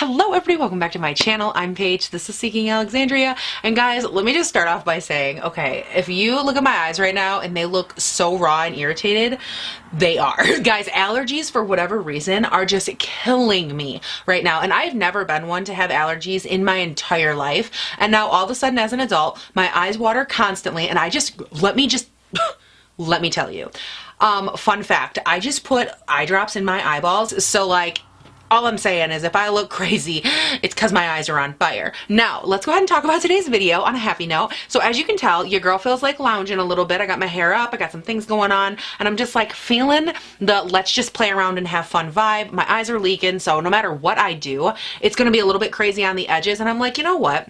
Hello everybody, welcome back to my channel. I'm Paige, this is Seeking Alexandria, and guys, let me just start off by saying, okay, if you look at my eyes right now and they look so raw and irritated, they are. Guys, allergies for whatever reason are just killing me right now, and I've never been one to have allergies in my entire life, and now all of a sudden as an adult, my eyes water constantly, and let me tell you. Fun fact, I just put eye drops in my eyeballs, so like, all I'm saying is if I look crazy, it's because my eyes are on fire. Now, let's go ahead and talk about today's video on a happy note. So as you can tell, your girl feels like lounging a little bit. I got my hair up, I got some things going on, and I'm just like feeling the let's just play around and have fun vibe. My eyes are leaking, so no matter what I do, it's going to be a little bit crazy on the edges, and I'm like, you know what?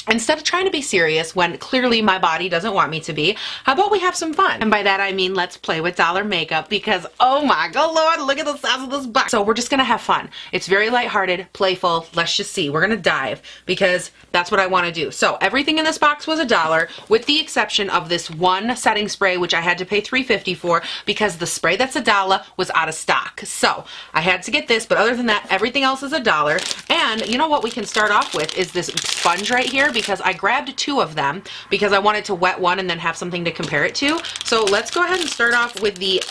Instead of trying to be serious when clearly my body doesn't want me to be, how about we have some fun? And by that I mean let's play with dollar makeup because oh my god lord, look at the size of this box. So we're just gonna have fun. It's very lighthearted, playful. Let's just see. We're gonna dive because that's what I want to do. So everything in this box was $1 with the exception of this one setting spray which I had to pay $3.50 for because the spray that's $1 was out of stock. So I had to get this, but other than that everything else is $1. And you know what we can start off with is this sponge right here, because I grabbed 2 of them because I wanted to wet one and then have something to compare it to. So let's go ahead and start off with the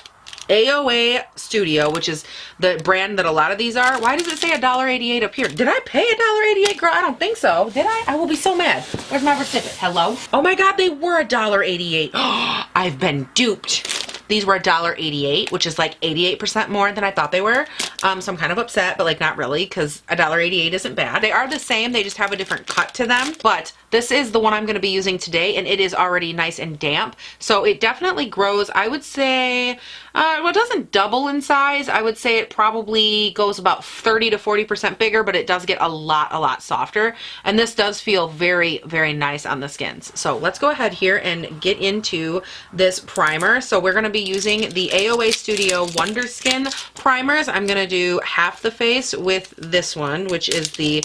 AOA Studio, which is the brand that a lot of these are. Why does it say $1.88 up here? Did I pay $1.88, girl? I don't think so. Did I? I will be so mad. Where's my receipt? Hello? Oh my god, they were $1.88. I've been duped. These were $1.88, which is like 88% more than I thought they were. So I'm kind of upset, but like not really, because $1.88 isn't bad. They are the same, they just have a different cut to them. But this is the one I'm going to be using today, and it is already nice and damp. So it definitely grows, I would say, well, it doesn't double in size. I would say it probably goes about 30 to 40% bigger, but it does get a lot softer. And this does feel very, very nice on the skins. So let's go ahead here and get into this primer. So we're going to be using the AOA Studio Wonder Skin primers. I'm going to do half the face with this one, which is the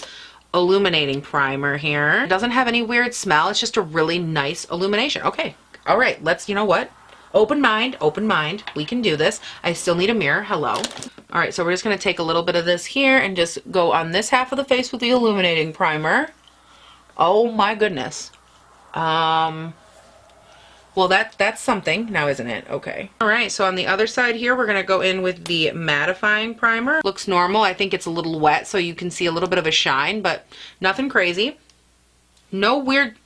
illuminating primer here. It doesn't have any weird smell. It's just a really nice illumination. Okay. All right. Let's, you know what? Open mind, open mind. We can do this. I still need a mirror. Hello. All right. So we're just going to take a little bit of this here and just go on this half of the face with the illuminating primer. Oh my goodness. Well, that's something now, isn't it? Okay. All right, so on the other side here, we're going to go in with the mattifying primer. Looks normal. I think it's a little wet, so you can see a little bit of a shine, but nothing crazy. No weird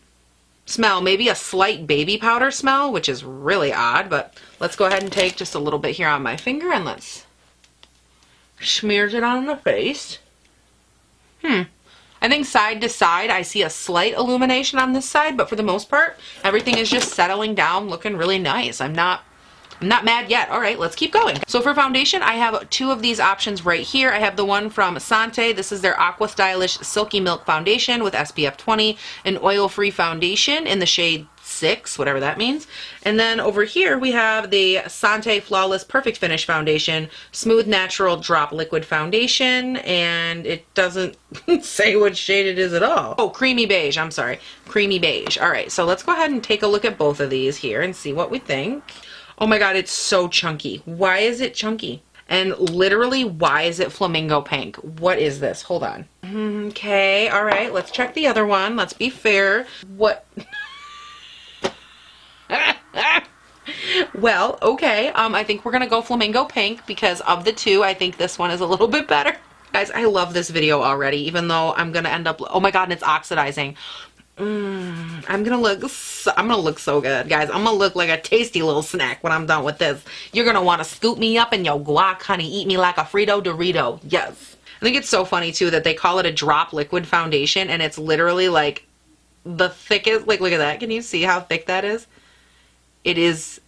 smell. Maybe a slight baby powder smell, which is really odd, but let's go ahead and take just a little bit here on my finger, and let's smear it on the face. I think side to side I see a slight illumination on this side, but for the most part everything is just settling down, looking really nice. I'm not mad yet. All right, let's keep going. So for foundation, I have 2 of these options right here. I have the one from Sante. This is their Aqua Stylish Silky Milk Foundation with SPF 20, an oil-free foundation in the shade 6, whatever that means. And then over here we have the Sante Flawless Perfect Finish Foundation, Smooth Natural Drop Liquid Foundation, and it doesn't say what shade it is at all. Oh, Creamy Beige, I'm sorry. Creamy Beige. All right, so let's go ahead and take a look at both of these here and see what we think. Oh my god, it's so chunky. Why is it chunky? And literally, why is it flamingo pink? What is this? Hold on. Okay, all right, let's check the other one. Let's be fair. What? Well, okay, I think we're gonna go flamingo pink because of the 2, I think this one is a little bit better. Guys, I love this video already, even though I'm gonna end up, oh my god, and it's oxidizing. I'm gonna look so good, guys. I'm gonna look like a tasty little snack when I'm done with this. You're gonna want to scoop me up in your guac, honey. Eat me like a Frito Dorito. Yes. I think it's so funny too that they call it a drop liquid foundation, and it's literally like the thickest. Like, look at that. Can you see how thick that is? It is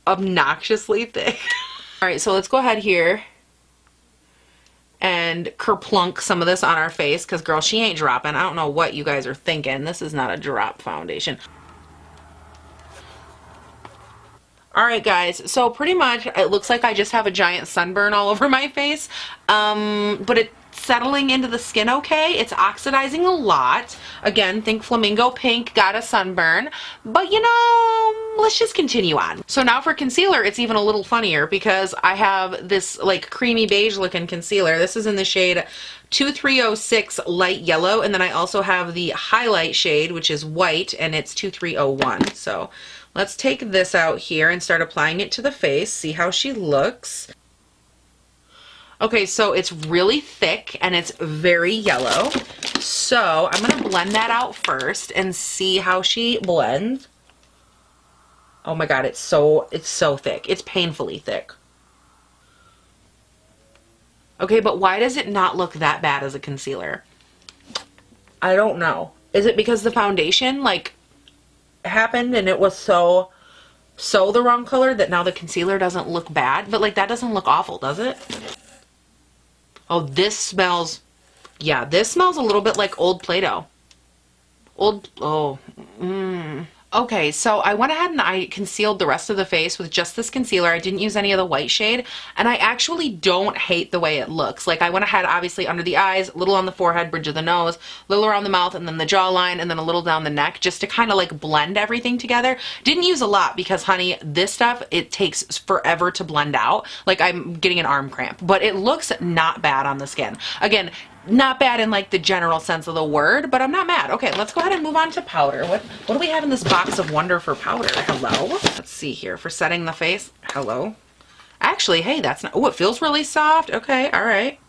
obnoxiously thick. All right, so let's go ahead here and kerplunk some of this on our face because, girl, she ain't dropping. I don't know what you guys are thinking. This is not a drop foundation. All right, guys, so pretty much it looks like I just have a giant sunburn all over my face, but it's settling into the skin okay. It's oxidizing a lot. Again, think flamingo pink, got a sunburn, but you know, let's just continue on. So now for concealer, it's even a little funnier because I have this like creamy beige looking concealer. This is in the shade 2306 light yellow, and then I also have the highlight shade, which is white, and it's 2301. So let's take this out here and start applying it to the face, see how she looks. Okay, so it's really thick and it's very yellow. So I'm gonna blend that out first and see how she blends. Oh my god, it's so thick. It's painfully thick. Okay, but why does it not look that bad as a concealer? I don't know. Is it because the foundation like happened and it was so the wrong color that now the concealer doesn't look bad? But like that doesn't look awful, does it? Oh, this smells, yeah, this smells a little bit like old Play-Doh. Okay, so I went ahead and I concealed the rest of the face with just this concealer. I didn't use any of the white shade, and I actually don't hate the way it looks. Like I went ahead, obviously, under the eyes, a little on the forehead, bridge of the nose, a little around the mouth, and then the jawline, and then a little down the neck, just to kind of like blend everything together. Didn't use a lot because, honey, this stuff, it takes forever to blend out. Like I'm getting an arm cramp, but it looks not bad on the skin. Again, not bad in like the general sense of the word, but I'm not mad. Okay, let's go ahead and move on to powder. What do we have in this box of wonder for powder? Hello? Let's see here. For setting the face. Hello? Actually, hey, that's not... Oh, it feels really soft. Okay, all right.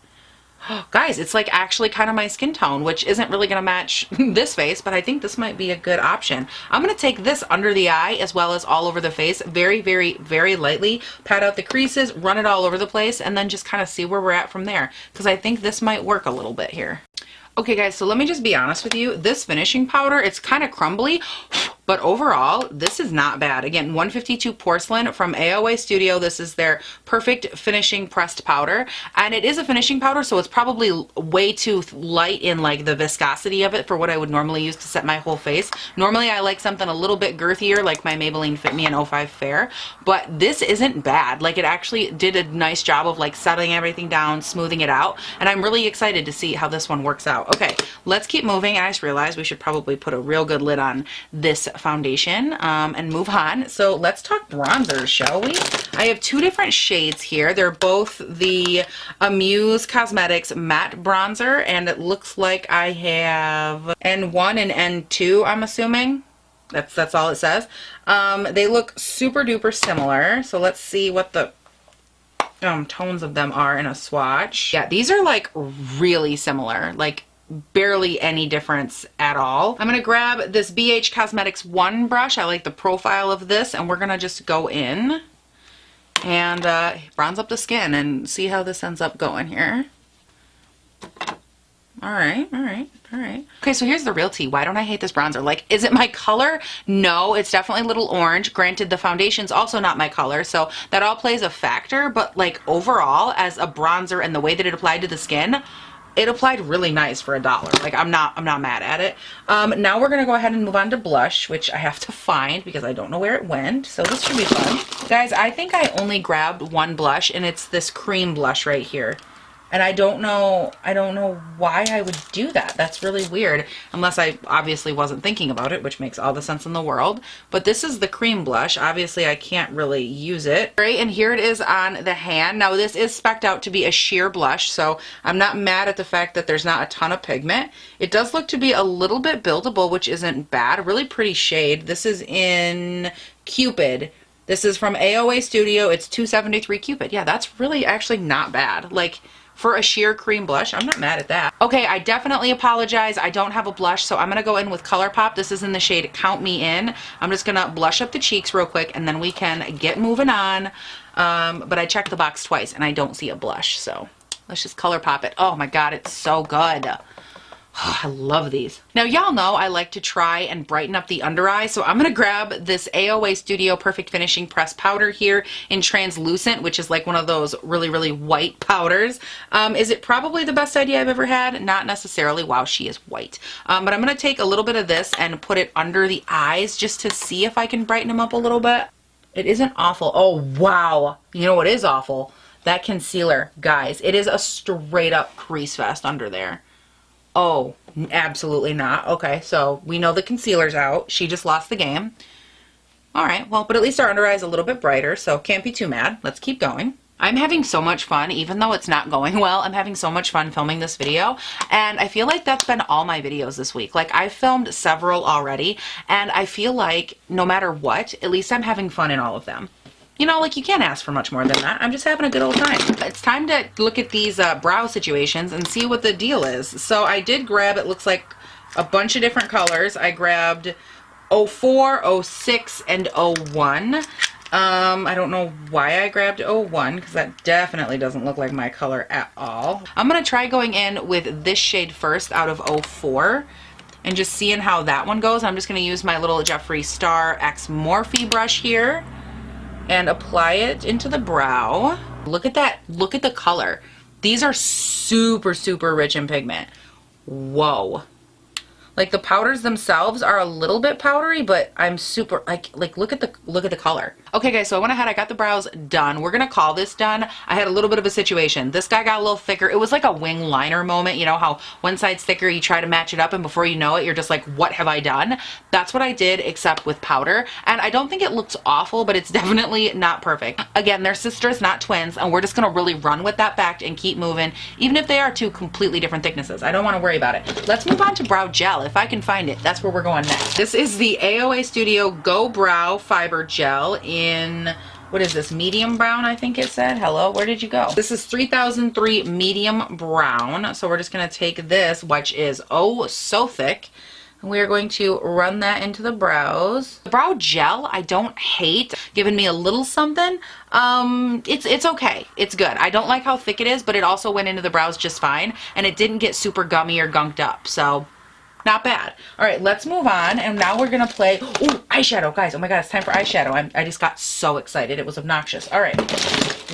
Guys, it's like actually kind of my skin tone, which isn't really going to match this face, but I think this might be a good option. I'm going to take this under the eye as well as all over the face, very, very, very lightly, pat out the creases, run it all over the place, and then just kind of see where we're at from there, because I think this might work a little bit here. Okay guys, so let me just be honest with you. This finishing powder, it's kind of crumbly, but overall, this is not bad. Again, 152 Porcelain from AOA Studio. This is their perfect finishing pressed powder. And it is a finishing powder, so it's probably way too light in like the viscosity of it for what I would normally use to set my whole face. Normally, I like something a little bit girthier, like my Maybelline Fit Me in 05 Fair. But this isn't bad. Like it actually did a nice job of like settling everything down, smoothing it out. And I'm really excited to see how this one works out. Okay, let's keep moving. I just realized we should probably put a real good lid on this foundation and move on. So let's talk bronzers, shall we? I have two different shades here. They're both the Amuse Cosmetics matte bronzer, and it looks like I have N1 and N2, I'm assuming. That's all it says. They look super duper similar. So let's see what the tones of them are in a swatch. Yeah, these are like really similar, like barely any difference at all. I'm gonna grab this BH Cosmetics 1 brush. I like the profile of this, and we're gonna just go in and bronze up the skin and see how this ends up going here. All right. Okay, so here's the real tea. Why don't I hate this bronzer? Like, is it my color? No, it's definitely a little orange. Granted, the foundation's also not my color, so that all plays a factor, but like overall, as a bronzer and the way that it applied to the skin, it applied really nice for $1. Like I'm not mad at it. Now we're gonna go ahead and move on to blush, which I have to find because I don't know where it went. So this should be fun. Guys, I think I only grabbed one blush, and it's this cream blush right here. And I don't know why I would do that. That's really weird, unless I obviously wasn't thinking about it, which makes all the sense in the world. But this is the cream blush. Obviously, I can't really use it. Right, and here it is on the hand. Now, this is spec'd out to be a sheer blush, so I'm not mad at the fact that there's not a ton of pigment. It does look to be a little bit buildable, which isn't bad. A really pretty shade. This is in Cupid. This is from AOA Studio. It's 273 Cupid. Yeah, that's really actually not bad. Like, for a sheer cream blush, I'm not mad at that. Okay, I definitely apologize. I don't have a blush, so I'm gonna go in with ColourPop. This is in the shade Count Me In. I'm just gonna blush up the cheeks real quick, and then we can get moving on. But I checked the box twice, and I don't see a blush, so let's just ColourPop it. Oh my God, it's so good. Oh, I love these. Now, y'all know I like to try and brighten up the under eye, so I'm going to grab this AOA Studio Perfect Finishing Press Powder here in Translucent, which is like one of those really, really white powders. Is it probably the best idea I've ever had? Not necessarily. Wow, she is white. But I'm going to take a little bit of this and put it under the eyes just to see if I can brighten them up a little bit. It isn't awful. Oh, wow. You know what is awful? That concealer, guys. It is a straight up crease fest under there. Oh, absolutely not. Okay, so we know the concealer's out. She just lost the game. All right, well, but at least our under eye is a little bit brighter, so can't be too mad. Let's keep going. I'm having so much fun, even though it's not going well. I'm having so much fun filming this video, and I feel like that's been all my videos this week. Like, I've filmed several already, and I feel like no matter what, at least I'm having fun in all of them. You know, like, you can't ask for much more than that. I'm just having a good old time. It's time to look at these brow situations and see what the deal is. So I did grab, it looks like, a bunch of different colors. I grabbed 04, 06, and 01. I don't know why I grabbed 01 because that definitely doesn't look like my color at all. I'm going to try going in with this shade first out of 04 and just seeing how that one goes. I'm just going to use my little Jeffree Star X Morphe brush here and apply it into the brow. Look at that. Look at the color. These are super, super rich in pigment. Whoa. Like, the powders themselves are a little bit powdery, but I'm super, like look at the color. Okay guys, so I went ahead, I got the brows done. We're gonna call this done. I had a little bit of a situation. This guy got a little thicker. It was like a wing liner moment, you know how one side's thicker, you try to match it up, and before you know it, you're just like, what have I done? That's what I did, except with powder. And I don't think it looks awful, but it's definitely not perfect. Again, they're sisters, not twins, and we're just gonna really run with that fact and keep moving, even if they are two completely different thicknesses. I don't wanna worry about it. Let's move on to brow gel. If I can find it, that's where we're going next. This is the AOA Studio Go Brow Fiber Gel in, what is this, medium brown, I think it said. Hello, where did you go? This is 3003 medium brown. So we're just gonna take this, which is oh so thick, and we are going to run that into the brows. The brow gel, I don't hate. Giving me a little something. It's okay. It's good. I don't like how thick it is, but it also went into the brows just fine, and it didn't get super gummy or gunked up. So not bad. All right, let's move on. And now we're going to play, ooh, eyeshadow. Guys, oh my God, it's time for eyeshadow. I just got so excited. It was obnoxious. All right,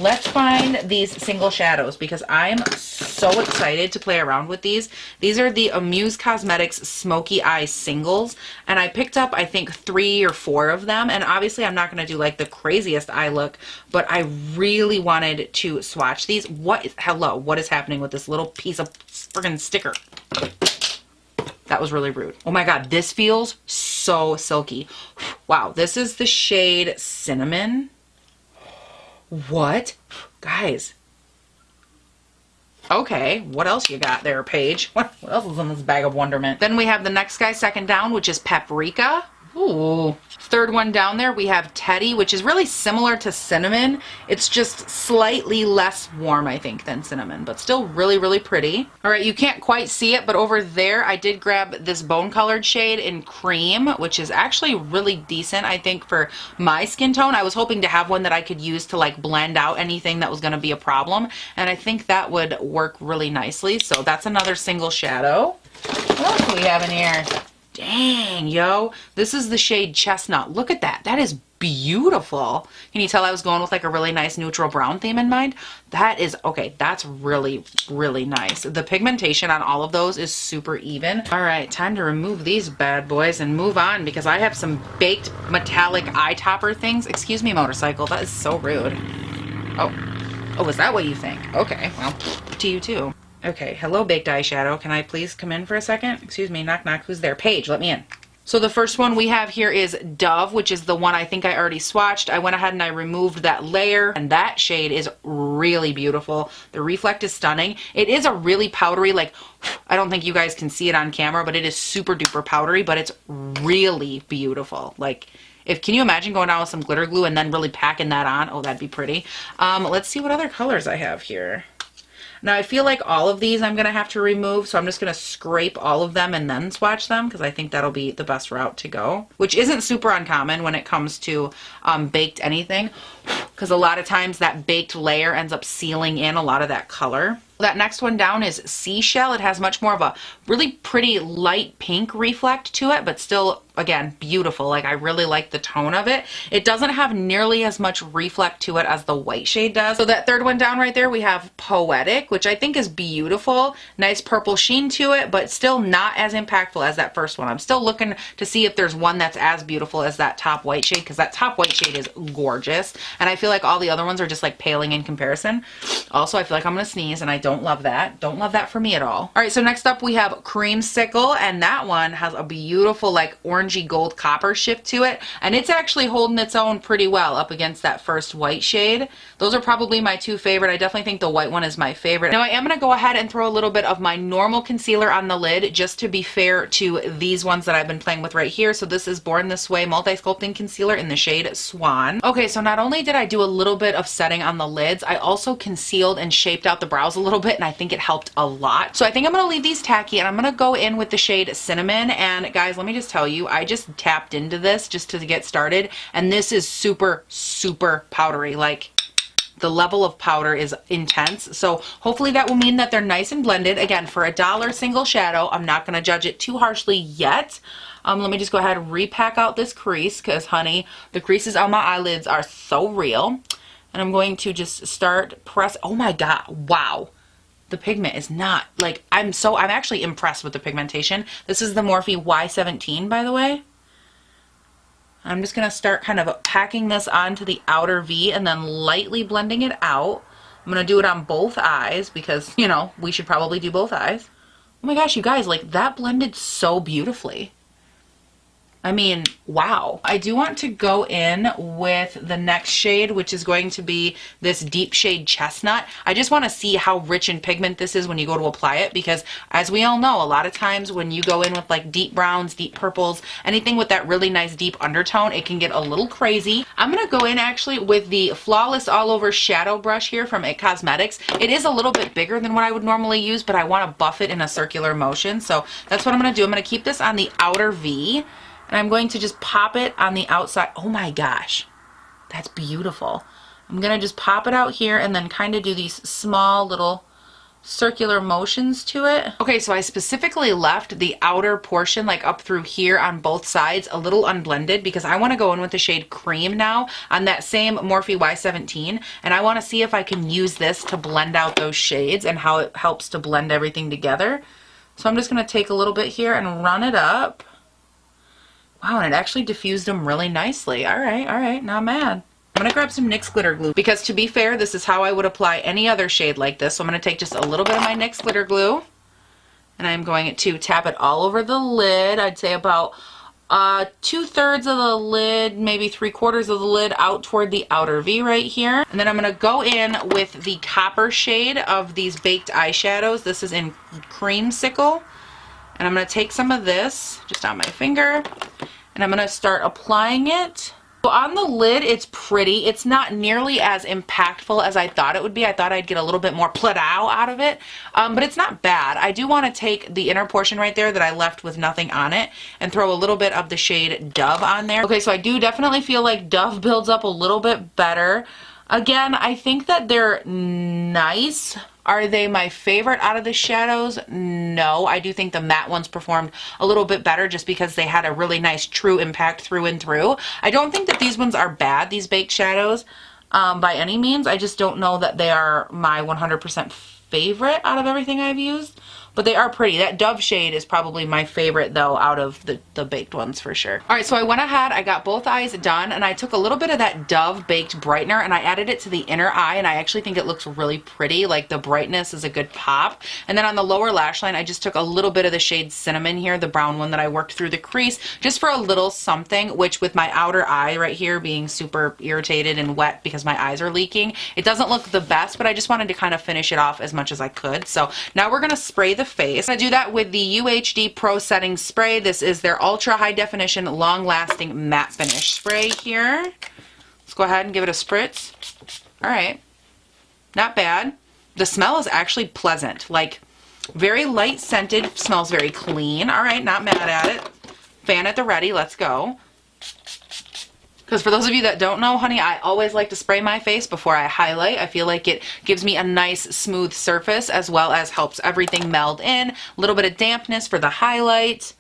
let's find these single shadows because I'm so excited to play around with these. These are the Amuse Cosmetics Smoky Eye Singles. And I picked up, I think, 3 or 4 of them. And obviously, I'm not going to do like the craziest eye look, but I really wanted to swatch these. Hello, what is happening with this little piece of friggin' sticker? That was really rude. Oh my God, this feels so silky. Wow, this is the shade Cinnamon. What? Guys. Okay, what else you got there, Paige? What else is in this bag of wonderment? Then we have the next guy second down, which is Paprika. Ooh. Third one down there, we have Teddy, which is really similar to Cinnamon. It's just slightly less warm, I think, than Cinnamon, but still really, really pretty. All right, you can't quite see it, but over there, I did grab this bone-colored shade in Creme, which is actually really decent, I think, for my skin tone. I was hoping to have one that I could use to, like, blend out anything that was going to be a problem, and I think that would work really nicely. So that's another single shadow. What else do we have in here? Dang, yo. This is the shade Chestnut. Look at that. That is beautiful. Can you tell I was going with like a really nice neutral brown theme in mind? That is, okay, that's really, really nice. The pigmentation on all of those is super even. All right, time to remove these bad boys and move on because I have some baked metallic eye topper things. Excuse me, motorcycle. That is so rude. Oh, is that what you think? Okay, well, to you too. Okay, hello baked eyeshadow. Can I please come in for a second? Excuse me, knock knock, who's there? Paige, let me in. So the first one we have here is Dove, which is the one I think I already swatched. I went ahead and I removed that layer, and that shade is really beautiful. The reflect is stunning. It is a really powdery, like, I don't think you guys can see it on camera, but it is super duper powdery, but it's really beautiful. Like, can you imagine going down with some glitter glue and then really packing that on? Oh, that'd be pretty. Let's see what other colors I have here. Now I feel like all of these I'm going to have to remove, so I'm just going to scrape all of them and then swatch them because I think that'll be the best route to go, which isn't super uncommon when it comes to baked anything because a lot of times that baked layer ends up sealing in a lot of that color. That next one down is Seashell. It has much more of a really pretty light pink reflect to it, but still, again, beautiful. Like, I really like the tone of it. It doesn't have nearly as much reflect to it as the white shade does. So that third one down right there, we have Poetic, which I think is beautiful. Nice purple sheen to it, but still not as impactful as that first one. I'm still looking to see if there's one that's as beautiful as that top white shade, because that top white shade is gorgeous. And I feel like all the other ones are just like paling in comparison. Also, I feel like I'm going to sneeze, and I don't love that. Don't love that for me at all. All right, so next up we have Creamsicle, and that one has a beautiful like orange orangey gold copper shift to it, and it's actually holding its own pretty well up against that first white shade. Those are probably my two favorite. I definitely think the white one is my favorite. Now I am going to go ahead and throw a little bit of my normal concealer on the lid, just to be fair to these ones that I've been playing with right here. So this is Born This Way Multi-Sculpting Concealer in the shade Swan. Okay, so not only did I do a little bit of setting on the lids, I also concealed and shaped out the brows a little bit, and I think it helped a lot. So I think I'm going to leave these tacky, and I'm going to go in with the shade Cinnamon. And guys, let me just tell you, I just tapped into this just to get started, and this is super, super powdery. Like, the level of powder is intense. So hopefully that will mean that they're nice and blended. Again, for $1 single shadow, I'm not going to judge it too harshly yet. Let me just go ahead and repack out this crease, because honey, the creases on my eyelids are so real. And I'm going to just start press. Oh my god, wow. The pigment is not, like, I'm actually impressed with the pigmentation. This is the Morphe Y17, by the way. I'm just going to start kind of packing this onto the outer V and then lightly blending it out. I'm going to do it on both eyes because, you know, we should probably do both eyes. Oh my gosh, you guys, like, that blended so beautifully. I mean, wow. I do want to go in with the next shade, which is going to be this deep shade Chestnut. I just want to see how rich in pigment this is when you go to apply it, because as we all know, a lot of times when you go in with like deep browns, deep purples, anything with that really nice deep undertone, it can get a little crazy. I'm going to go in actually with the Flawless All Over Shadow Brush here from IT Cosmetics. It is a little bit bigger than what I would normally use, but I want to buff it in a circular motion. So that's what I'm going to do. I'm going to keep this on the outer V. And I'm going to just pop it on the outside. Oh my gosh, that's beautiful. I'm going to just pop it out here and then kind of do these small little circular motions to it. Okay, so I specifically left the outer portion, like up through here on both sides, a little unblended, because I want to go in with the shade Cream now on that same Morphe Y17. And I want to see if I can use this to blend out those shades and how it helps to blend everything together. So I'm just going to take a little bit here and run it up. Wow, and it actually diffused them really nicely. All right, not mad. I'm going to grab some NYX glitter glue, because to be fair, this is how I would apply any other shade like this. So I'm going to take just a little bit of my NYX glitter glue, and I'm going to tap it all over the lid. I'd say about 2/3 of the lid, maybe 3/4 of the lid out toward the outer V right here. And then I'm going to go in with the copper shade of these baked eyeshadows. This is in Creamsicle. And I'm going to take some of this just on my finger, and I'm going to start applying it. So on the lid, it's pretty. It's not nearly as impactful as I thought it would be. I thought I'd get a little bit more plait out of it, but it's not bad. I do want to take the inner portion right there that I left with nothing on it and throw a little bit of the shade Dove on there. Okay, so I do definitely feel like Dove builds up a little bit better. Again, I think that they're nice. Are they my favorite out of the shadows? No, I do think the matte ones performed a little bit better just because they had a really nice true impact through and through. I don't think that these ones are bad, these baked shadows, by any means. I just don't know that they are my 100% favorite out of everything I've used. But they are pretty. That Dove shade is probably my favorite, though, out of the baked ones for sure. All right, so I went ahead, I got both eyes done, and I took a little bit of that Dove Baked Brightener, and I added it to the inner eye, and I actually think it looks really pretty. Like, the brightness is a good pop. And then on the lower lash line, I just took a little bit of the shade Cinnamon here, the brown one that I worked through the crease, just for a little something, which with my outer eye right here being super irritated and wet because my eyes are leaking, it doesn't look the best, but I just wanted to kind of finish it off as much as I could. So now we're going to spray the face. I'm going to do that with the UHD Pro Setting Spray. This is their ultra high definition long lasting matte finish spray here. Let's go ahead and give it a spritz. All right, not bad. The smell is actually pleasant, like very light scented, smells very clean. All right, not mad at it. Fan at the ready, let's go. Because for those of you that don't know, honey, I always like to spray my face before I highlight. I feel like it gives me a nice smooth surface as well as helps everything meld in. A little bit of dampness for the highlight.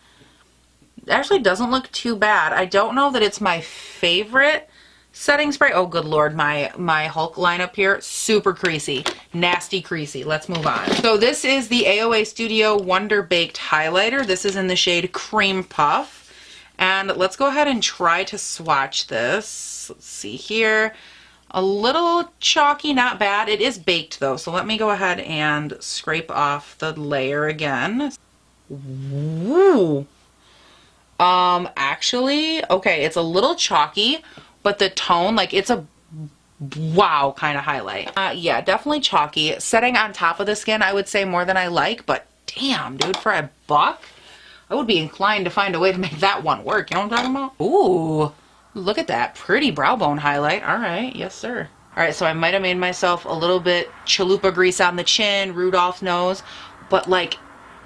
It actually doesn't look too bad. I don't know that it's my favorite setting spray. Oh, good Lord, my Hulk line up here, super creasy, nasty creasy. Let's move on. So this is the AOA Studio Wonder Baked Highlighter. This is in the shade Cream Puff. And let's go ahead and try to swatch this. Let's see here. A little chalky, not bad. It is baked though, so let me go ahead and scrape off the layer again. Ooh. Actually, okay, it's a little chalky, but the tone, like it's a wow kind of highlight. Yeah, definitely chalky. Setting on top of the skin, I would say more than I like, but damn, dude, for $1, I would be inclined to find a way to make that one work. You know what I'm talking about? Ooh, look at that pretty brow bone highlight. All right, yes, sir. All right, so I might have made myself a little bit chalupa grease on the chin, Rudolph nose, but like,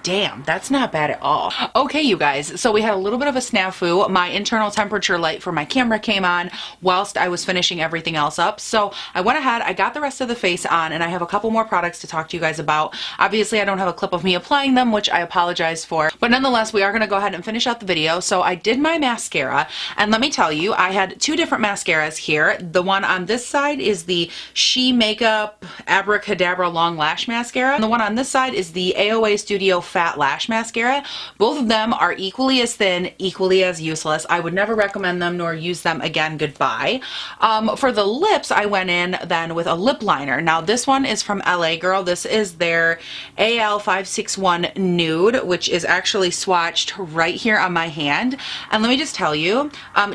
damn, that's not bad at all. Okay, you guys, so we had a little bit of a snafu. My internal temperature light for my camera came on whilst I was finishing everything else up. So I went ahead, I got the rest of the face on, and I have a couple more products to talk to you guys about. Obviously, I don't have a clip of me applying them, which I apologize for. But nonetheless, we are going to go ahead and finish out the video. So I did my mascara, and let me tell you, I had two different mascaras here. The one on this side is the She Makeup Abracadabra Long Lash Mascara, and the one on this side is the AOA Studio Fat Lash Mascara. Both of them are equally as thin, equally as useless. I would never recommend them nor use them again. Goodbye. For the lips, I went in then with a lip liner. Now this one is from LA Girl. This is their AL561 Nude, which is actually swatched right here on my hand. And let me just tell you,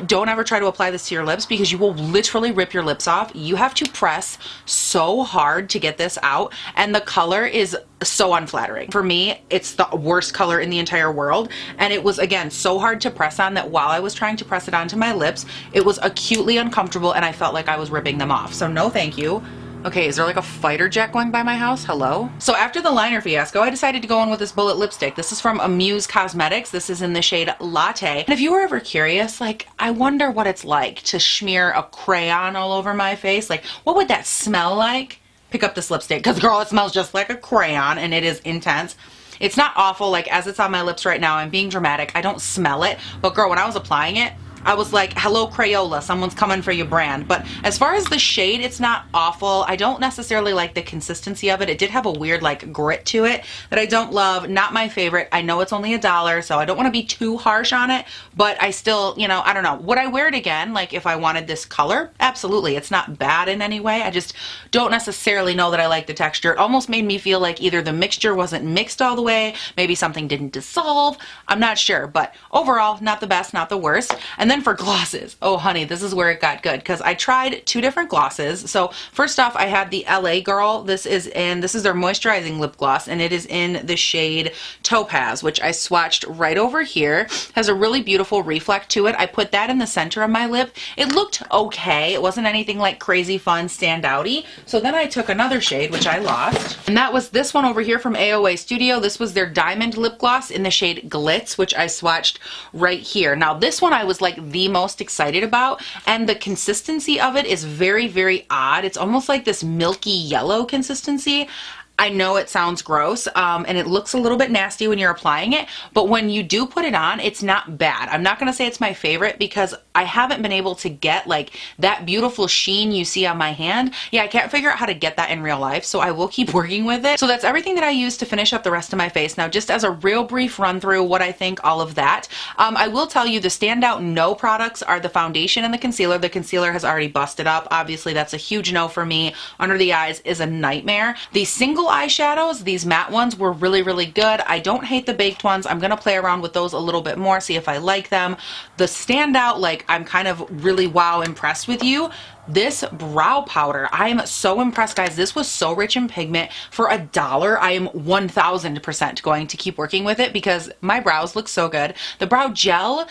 don't ever try to apply this to your lips because you will literally rip your lips off. You have to press so hard to get this out, and the color is so unflattering. For me, it's the worst color in the entire world, and it was, again, so hard to press on that while I was trying to press it onto my lips, it was acutely uncomfortable and I felt like I was ripping them off. So no thank you. Okay, is there like a fighter jet going by my house? Hello? So after the liner fiasco, I decided to go in with this bullet lipstick. This is from Amuse Cosmetics. This is in the shade Latte. And if you were ever curious, like, I wonder what it's like to smear a crayon all over my face. Like, what would that smell like? Pick up this lipstick, because girl, it smells just like a crayon and it is intense. It's not awful, like as it's on my lips right now, I'm being dramatic. I don't smell it, but girl, when I was applying it, I was like, hello Crayola, someone's coming for your brand. But as far as the shade, it's not awful. I don't necessarily like the consistency of it. It did have a weird like grit to it that I don't love. Not my favorite. I know it's only $1, so I don't want to be too harsh on it, but I still, you know, I don't know. Would I wear it again? Like if I wanted this color? Absolutely. It's not bad in any way. I just don't necessarily know that I like the texture. It almost made me feel like either the mixture wasn't mixed all the way, maybe something didn't dissolve. I'm not sure, but overall, not the best, not the worst. And then for glosses, oh honey, this is where it got good because I tried two different glosses. So first off, I had the LA Girl. This is their moisturizing lip gloss, and it is in the shade Topaz, which I swatched right over here. Has a really beautiful reflect to it. I put that in the center of my lip. It looked okay. It wasn't anything like crazy fun, standouty. So then I took another shade, which I lost, and that was this one over here from AOA Studio. This was their Diamond lip gloss in the shade Glitz, which I swatched right here. Now this one I was like the most excited about, and the consistency of it is very, very odd. It's almost like this milky yellow consistency. I know it sounds gross, and it looks a little bit nasty when you're applying it, but when you do put it on, it's not bad. I'm not going to say it's my favorite because I haven't been able to get like that beautiful sheen you see on my hand. Yeah, I can't figure out how to get that in real life, so I will keep working with it. So that's everything that I use to finish up the rest of my face. Now, just as a real brief run through what I think, all of that, I will tell you the standout no products are the foundation and the concealer. The concealer has already busted up. Obviously, that's a huge no for me. Under the eyes is a nightmare. The single eyeshadows, these matte ones, were really, really good. I don't hate the baked ones. I'm gonna play around with those a little bit more, see if I like them. The standout, like, I'm kind of really wow impressed with you. This brow powder, I am so impressed, guys. This was so rich in pigment. For $1, I am 1000% going to keep working with it because my brows look so good. The brow gel,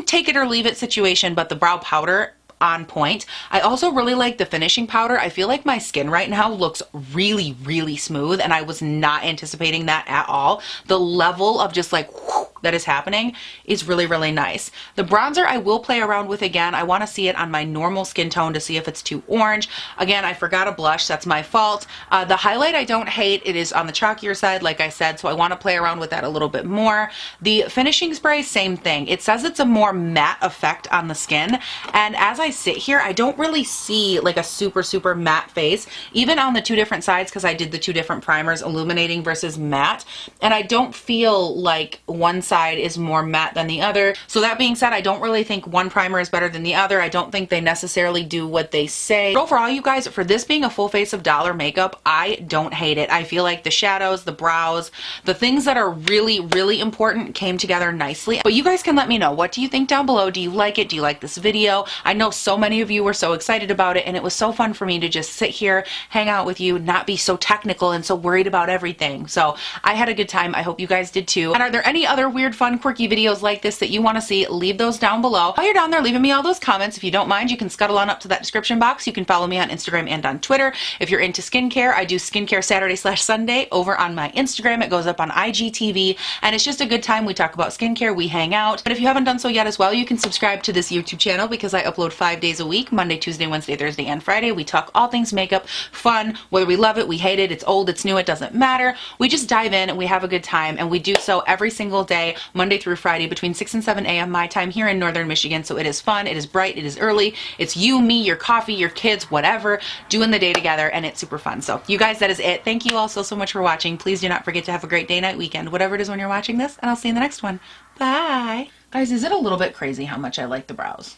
take it or leave it situation, but the brow powder, on point. I also really like the finishing powder. I feel like my skin right now looks really, really smooth, and I was not anticipating that at all. The level of just like whoosh, that is happening is really, really nice. The bronzer I will play around with again. I want to see it on my normal skin tone to see if it's too orange. Again, I forgot a blush. That's my fault. The highlight I don't hate. It is on the chalkier side, like I said, so I want to play around with that a little bit more. The finishing spray, same thing. It says it's a more matte effect on the skin, and as I sit here, I don't really see like a super, super matte face, even on the two different sides, because I did the two different primers, illuminating versus matte, and I don't feel like one side side is more matte than the other. So that being said, I don't really think one primer is better than the other. I don't think they necessarily do what they say. But overall, you guys, for this being a full face of dollar makeup, I don't hate it. I feel like the shadows, the brows, the things that are really, really important came together nicely. But you guys can let me know, what do you think down below? Do you like it? Do you like this video? I know so many of you were so excited about it, and it was so fun for me to just sit here, hang out with you, not be so technical and so worried about everything. So I had a good time. I hope you guys did too. And are there any other weird, fun, quirky videos like this that you want to see? Leave those down below. While you're down there leaving me all those comments, if you don't mind, you can scuttle on up to that description box. You can follow me on Instagram and on Twitter. If you're into skincare, I do skincare Saturday/Sunday over on my Instagram. It goes up on IGTV, and it's just a good time. We talk about skincare, we hang out. But if you haven't done so yet as well, you can subscribe to this YouTube channel because I upload 5 days a week, Monday, Tuesday, Wednesday, Thursday, and Friday. We talk all things makeup, fun, whether we love it, we hate it, it's old, it's new, it doesn't matter. We just dive in and we have a good time, and we do so every single day, Monday through Friday, between 6 and 7 a.m. my time here in Northern Michigan. So it is fun, it is bright, it is early. It's you, me, your coffee, your kids, whatever, doing the day together, and it's super fun. So you guys, that is it. Thank you all so much for watching. Please do not forget to have a great day, night, weekend, whatever it is when you're watching this, and I'll see you in the next one. Bye. Guys, is it a little bit crazy how much I like the brows?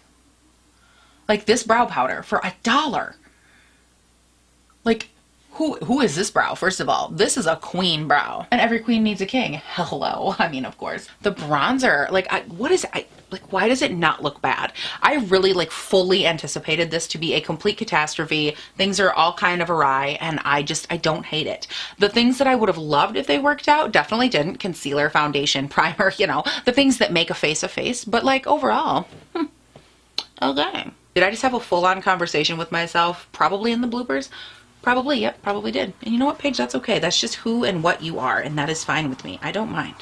Like this brow powder for $1. Like, who is this brow? First of all, this is a queen brow, and every queen needs a king. Hello. I mean, of course. The bronzer, like, why does it not look bad? I really fully anticipated this to be a complete catastrophe. Things are all kind of awry, and I don't hate it. The things that I would have loved if they worked out definitely didn't. Concealer, foundation, primer, you know, the things that make a face, but like overall, okay. Did I just have a full-on conversation with myself? Probably in the bloopers. Probably, yep, probably did. And you know what, Paige? That's okay. That's just who and what you are, and that is fine with me. I don't mind.